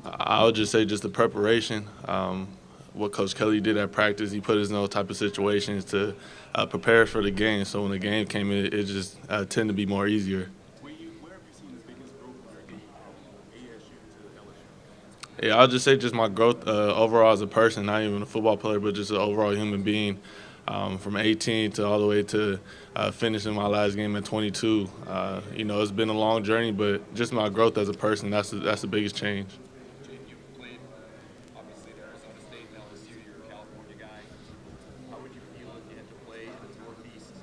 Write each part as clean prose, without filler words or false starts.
I would just say just the preparation. What Coach Kelly did at practice, he put us in those type of situations to prepare for the game. So when the game came in, it just tended to be more easier. Where have you seen the biggest growth in your game from ASU to LSU? Yeah, I'll just say just my growth overall as a person, not even a football player, but just an overall human being. From 18 to all the way to finishing my last game at 22. It's been a long journey, but just my growth as a person, that's the biggest change. Jaden, you played obviously at Arizona State and LSU. You're a California guy. How would you feel if you had to play in the Northeast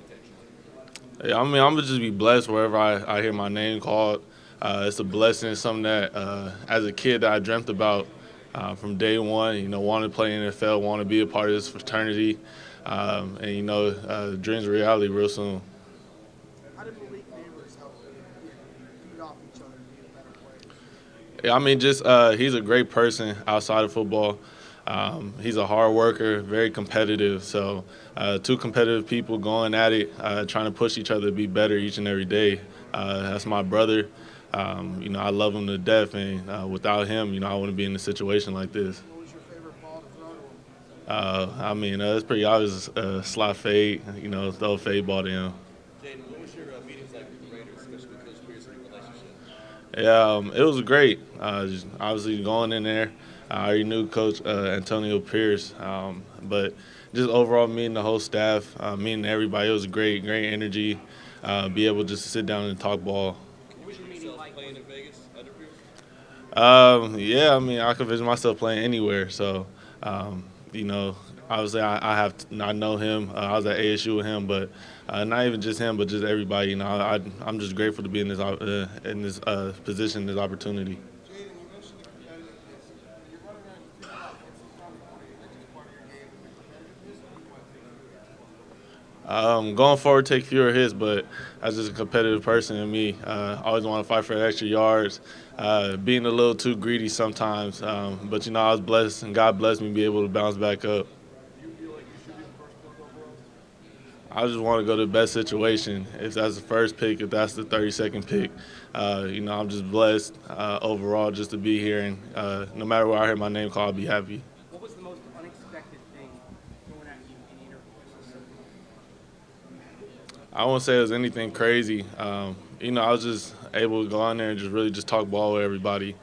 potentially? Yeah, I mean, I'm gonna just be blessed wherever I hear my name called. It's a blessing. It's something that, as a kid, that I dreamt about from day one. Wanted to play in the NFL, want to be a part of this fraternity, and dreams are reality real soon. How did Malik Neighbors help you feed off each other and be a better player? Yeah, I mean, just he's a great person outside of football. He's a hard worker, very competitive. So, two competitive people going at it, trying to push each other to be better each and every day. That's my brother. I love him to death, and without him, I wouldn't be in a situation like this. What was your favorite ball to throw to him? I mean, it's pretty obvious. Slot fade, throw a fade ball to him. Jaden, what was your meetings like with the Raiders, especially with Coach Pierce and your relationship? Yeah, it was great. Just obviously going in there, I already knew Coach Antonio Pierce, but just overall meeting the whole staff, meeting everybody, it was great, great energy. Be able just to sit down and talk ball. What was your meeting like playing in Vegas under Pierce? Yeah, I mean, I could vision myself playing anywhere. So, um, you know, obviously, I know him. I was at ASU with him, but not even just him, but just everybody. I'm just grateful to be in this position, this opportunity. Jaden, you mentioned the competitiveness. You're running around with two offensive front four. Do you think it's part of your game, the competitiveness, or do you want to take fewer hits? Going forward, take fewer hits, but as just a competitive person in me, I always want to fight for extra yards. Being a little too greedy sometimes, but I was blessed and God blessed me to be able to bounce back up. Do you feel like you should be the first pick overall? I just want to go to the best situation. If that's the first pick, if that's the 32nd pick, I'm just blessed overall just to be here, and no matter where I hear my name called, I'll be happy. What was the most unexpected thing thrown at you in the interview? I won't say it was anything crazy. I was just able to go on there and just really just talk ball with everybody.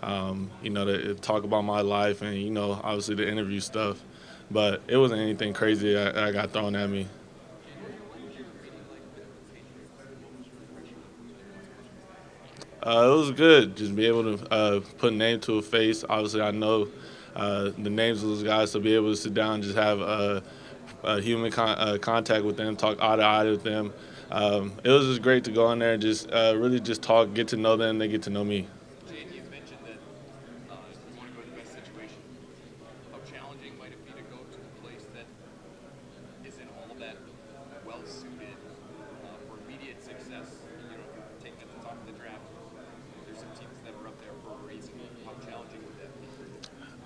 To talk about my life and obviously the interview stuff. But it wasn't anything crazy that got thrown at me. It was good, just be able to put a name to a face. Obviously, I know the names of those guys, so be able to sit down and just have human contact with them, talk eye to eye with them. It was just great to go in there and just really just talk, get to know them, they get to know me. Jaden, you mentioned that you want to go to the best situation. How challenging might it be to go to a place that isn't all that well suited for immediate success? Taking at the top of the draft, there's some teams that are up there for a reason. How challenging would that be?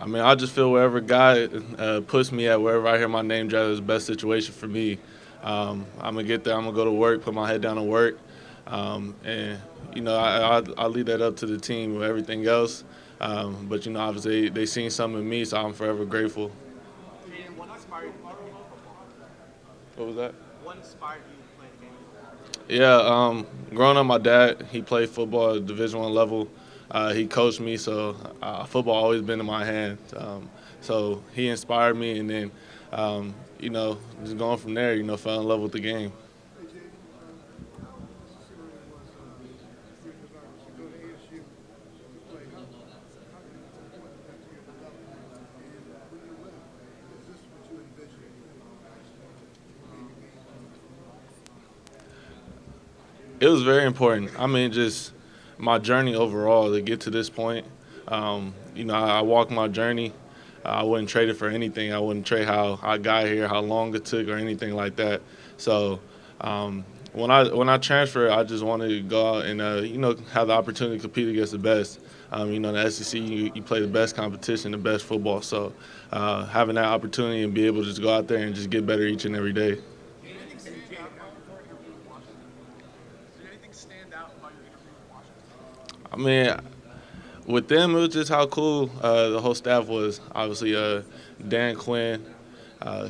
I mean, I just feel wherever God puts me at, wherever I hear my name drafted, is the best situation for me. I'm gonna get there. I'm gonna go to work, put my head down and work, and I leave that up to the team with everything else. But obviously they seen something in me, so I'm forever grateful. Jaden, what inspired you to play football? What was that? What inspired you to play the game of football? Yeah, growing up, my dad he played football at Division I level. He coached me, so football always been in my hands. So he inspired me, and then just going from there, fell in love with the game. Hey, Jaden, how necessary was your development to go to ASU to play? How did it support that to your development? And when you left, is this what you envisioned actually maybe being? It was very important. I mean, just my journey overall to get to this point. I walked my journey. I wouldn't trade it for anything. I wouldn't trade how I got here, how long it took, or anything like that. So when I transferred, I just wanted to go out and have the opportunity to compete against the best. The SEC, you play the best competition, the best football. So having that opportunity and be able to just go out there and just get better each and every day. Did anything stand out about your interview with Washington? Did anything stand out about your interview with Washington? I mean, With them, it was just how cool the whole staff was. Obviously, Dan Quinn,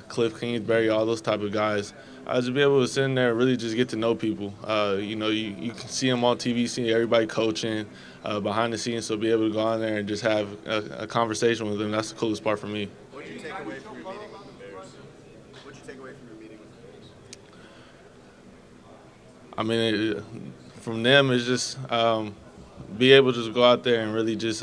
Cliff Kingsbury, all those type of guys. I just be able to sit in there and really just get to know people. You can see them on TV, see everybody coaching behind the scenes, so be able to go on there and just have a conversation with them. That's the coolest part for me. What did you take away from your meeting with the Bears? What did you take away from your meeting with the Bears? I mean, from them, it's just be able to just go out there and really just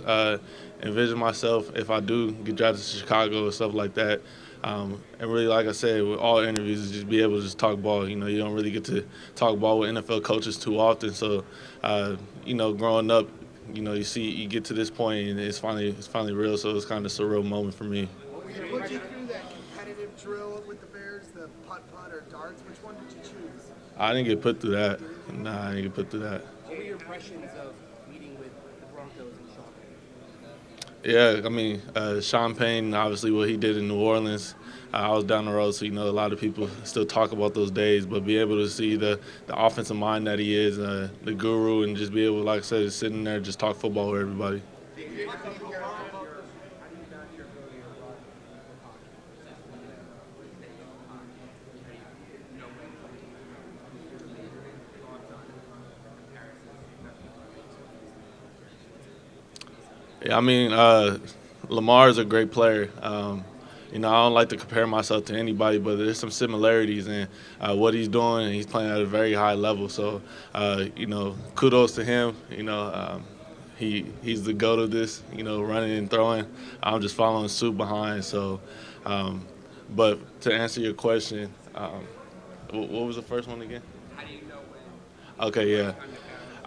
envision myself if I do get drafted to Chicago or stuff like that. And really, like I said, with all interviews, is just be able to just talk ball. You don't really get to talk ball with NFL coaches too often. So, growing up, you get to this point and it's finally real. So it's kind of a surreal moment for me. Put you through that competitive drill with the Bears, the putt-putt or darts. Which one did you choose? I didn't get put through that. Nah, I didn't get put through that. What were your impressions of meeting with the Broncos and Sean Payton? Yeah, I mean, Sean Payton, obviously what he did in New Orleans, I was down the road, so a lot of people still talk about those days, but be able to see the offensive mind that he is, the guru, and just be able, like I said, just sitting there, just talk football with everybody. Yeah, I mean, Lamar is a great player. I don't like to compare myself to anybody, but there's some similarities in what he's doing, and he's playing at a very high level. So, kudos to him. He's the GOAT of this, running and throwing. I'm just following suit behind. So, but to answer your question, what was the first one again? How do you know when? Okay, yeah.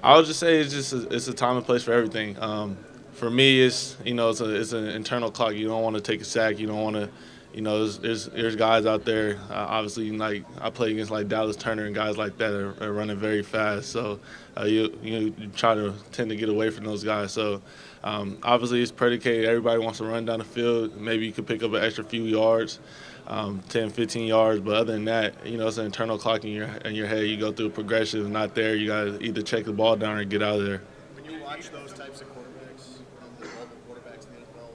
I would just say it's a time and place for everything. For me, it's an internal clock. You don't want to take a sack. You don't want to, there's guys out there. Obviously, like I play against like Dallas Turner and guys like that are running very fast. So you try to tend to get away from those guys. So obviously, it's predicated. Everybody wants to run down the field. Maybe you could pick up an extra few yards. 10, 15 yards, but other than that, it's an internal clock in your head. You go through a progression. If not there, you got to either check the ball down or get out of there. When you watch those types of quarterbacks, the mobile quarterbacks in the NFL,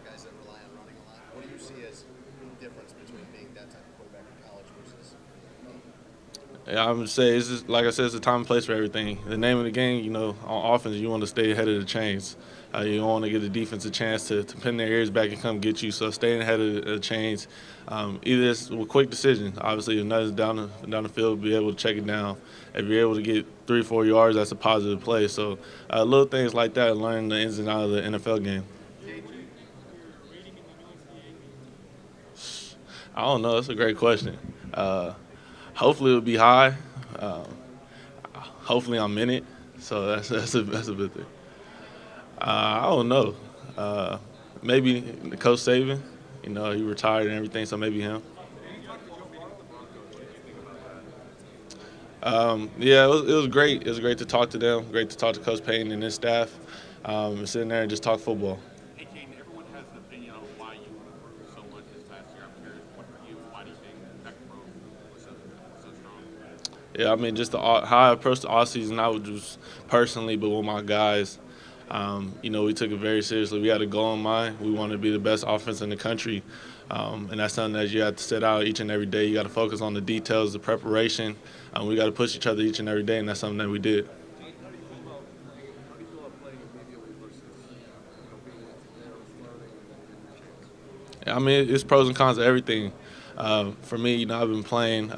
guys that rely on running a lot, what do you see as the difference between being that type of quarterback in college versus? Yeah, I would say it's just, like I said, it's a time and place for everything. The name of the game, on offense, you want to stay ahead of the chains. You don't want to give the defense a chance to pin their ears back and come get you. So staying ahead of the chains, either it's a quick decision. Obviously, if nothing's down the field, be able to check it down. If you're able to get 3 or 4 yards, that's a positive play. So little things like that, learn the ins and outs of the NFL game. I don't know. That's a great question. Hopefully, it'll be high. Hopefully, I'm in it. So that's a big thing. I don't know. Maybe Coach Saban. He retired and everything, so maybe him. Yeah, it was great. It was great to talk to them. Great to talk to Coach Payton and his staff. Sitting there and just talk football. Hey, Jayden, everyone has an opinion on why you improved so much this past year. I'm curious, what for you, why do you think that growth was so strong? Yeah, I mean, just how I approached the offseason, not just personally, but with my guys. We took it very seriously. We had a goal in mind. We wanted to be the best offense in the country. And that's something that you have to set out each and every day. You got to focus on the details, the preparation. We got to push each other each and every day, and that's something that we did. I mean, it's pros and cons of everything. For me, I've been playing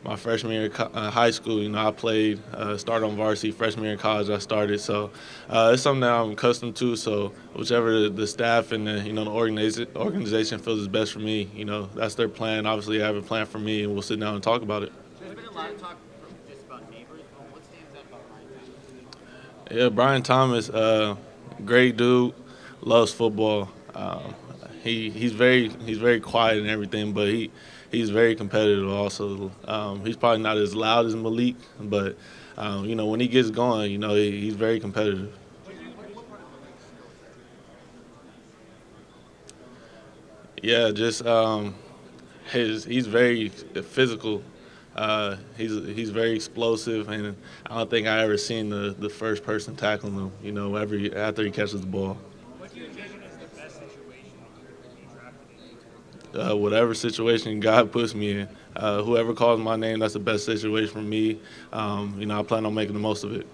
my freshman year of high school. I played, started on varsity. Freshman year in college, I started. So it's something that I'm accustomed to. So whichever the staff and the organization feels is best for me, that's their plan. Obviously, I have a plan for me, and we'll sit down and talk about it. There's been a lot of talk from just about neighbors, but what stands out about Brian Thomas? Yeah, Brian Thomas, great dude, loves football. He's very quiet and everything, but he's very competitive also. He's probably not as loud as Malik, but when he gets going, he's very competitive. Yeah, just he's very physical. He's very explosive, and I don't think I ever seen the first person tackling him. After he catches the ball. What do you envision as the best situation you could be drafted in? Whatever situation God puts me in, whoever calls my name, that's the best situation for me. I plan on making the most of it.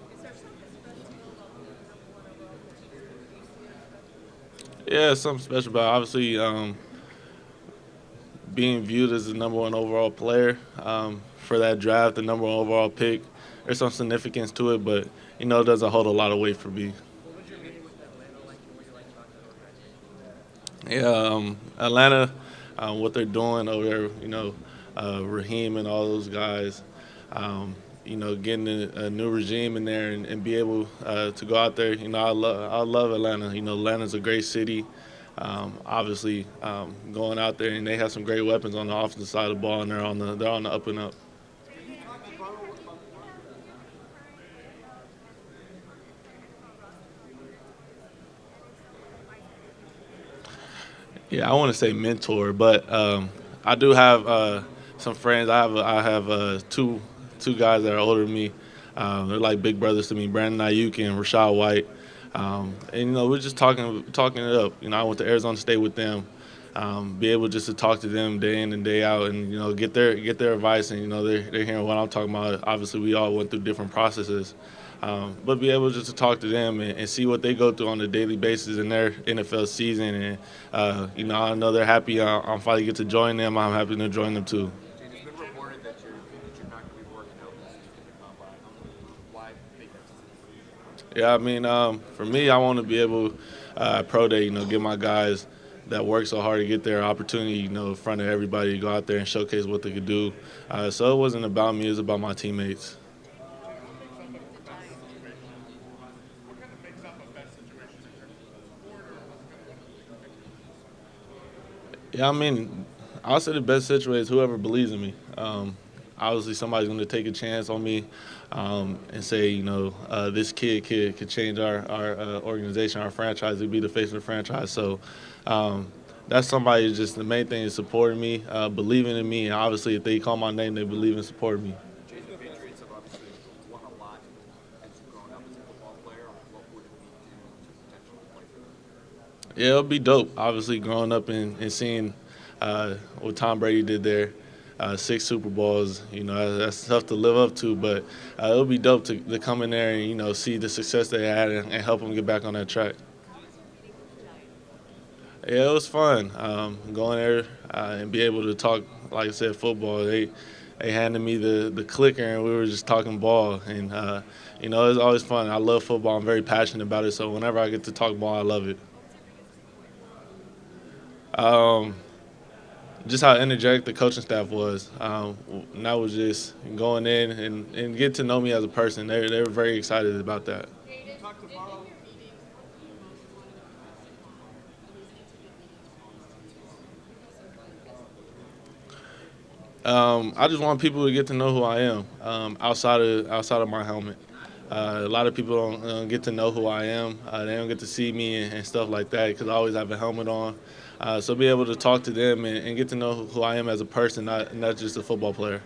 Yeah, something special about it. Obviously being viewed as the number one overall player for that draft, the number one overall pick. There's some significance to it, but it doesn't hold a lot of weight for me. What was your meeting with Atlanta like, and what you like talking about? Yeah, Atlanta, what they're doing over there, Raheem and all those guys, getting a new regime in there and be able to go out there. I love Atlanta. Atlanta's a great city. Obviously, going out there and they have some great weapons on the offensive side of the ball, and they're on the up and up. Yeah, I want to say mentor, but I do have some friends. I have two guys that are older than me. They're like big brothers to me, Brandon Ayuk and Rashad White. And we're just talking it up. I went to Arizona State with them. Be able just to talk to them day in and day out, and get their advice, and they're hearing what I'm talking about. Obviously, we all went through different processes, but be able just to talk to them and see what they go through on a daily basis in their NFL season, and I know they're happy. I'm finally get to join them. I'm happy to join them too. It's been reported that you're not going to be working out this season in the combine. Why make that decision? Yeah, I mean, for me, I want to be able pro day, give my guys that work so hard to get their opportunity, in front of everybody to go out there and showcase what they could do. So it wasn't about me; it was about my teammates. What kind of makes up a best situation in terms of sport, or what's kind of one of the big Yeah, I mean, I'll say the best situation is whoever believes in me. Obviously, somebody's going to take a chance on me and say, this kid could change our organization, our franchise, to be the face of the franchise. So that's somebody who's just the main thing is supporting me, believing in me. And obviously, if they call my name, they believe and support me. The Patriots have obviously won a lot as you've grown up as a football player. What would it be to potentially play for them? Yeah, it'll be dope. Obviously, growing up and seeing what Tom Brady did there, 6 Super Bowls, that's tough to live up to. But it'll be dope to come in there and, see the success they had and help them get back on that track. Yeah, it was fun going there and be able to talk, like I said, football. They handed me the clicker, and we were just talking ball. And, it's always fun. I love football. I'm very passionate about it. So whenever I get to talk ball, I love it. Just how energetic the coaching staff was. And that was just going in and get to know me as a person. They were very excited about that. I just want people to get to know who I am outside of my helmet. A lot of people don't get to know who I am. They don't get to see me and stuff like that because I always have a helmet on. So be able to talk to them and get to know who I am as a person, not just a football player.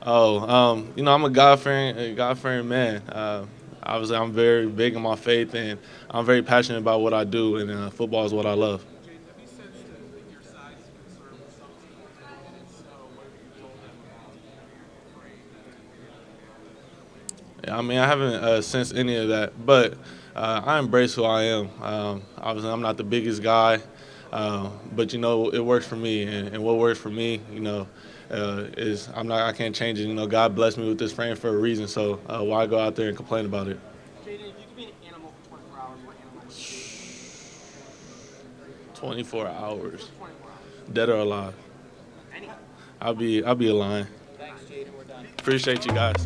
I'm a God-fearing man. Obviously, I'm very big in my faith, and I'm very passionate about what I do, and football is what I love. Jayden, have you sensed that your size is a concern with some teams, and if so, what have you told them about afraid that Yeah, I mean, I haven't sensed any of that, but I embrace who I am. Obviously, I'm not the biggest guy, but it works for me, and what works for me, is I can't change it. God blessed me with this frame for a reason, so why go out there and complain about it? Jayden, if you could be an animal for 24 hours, what animal would you be? 24 hours, 24 hours. dead or alive. Any? I'll be a lion. Thanks, Jayden. We're done. Appreciate you guys.